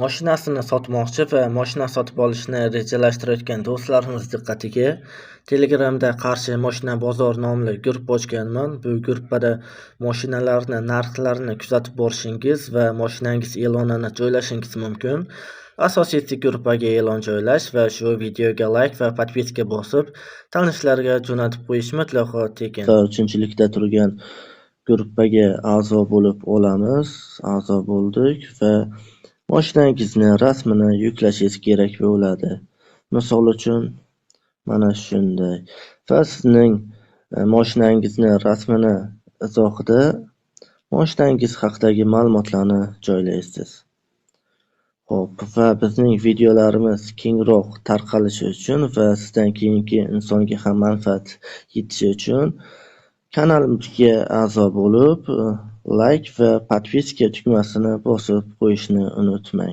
Mashinasini sotmoqchi va mashina sotib olishni rejalashtirayotgan do'stlarimiz diqqatiga, Telegramda Qarshi Mashina bozor nomli guruh ochganman. Bu guruhda mashinalarni narxlarini kuzatib borishingiz va mashinangiz e'lonini joylashingiz mumkin. Asosiysi guruhga e'lon joylash va shu videoga like va podpiska bosib, tanishlarga jo'natib qo'yish mutlaqo tekin. Uchinchilikda turgan guruhga a'zo bo'lib olamiz. A'zo bo'ldik va mashinangizni rasmini yuklashingiz kerak bo'ladi. Misol uchun mana shunday. Va sizning mashinangizni rasmini izohida mashinangiz haqidagi ma'lumotlarni joylaysiz. Xo'p, va bizning videolarimiz kengroq tarqalishi uchun va sizdan keyingi insonga ham manfaat yetishi uchun kanalimizga a'zo bo'lib, like va podpiska tugmasini bosib qo'yishni unutmang.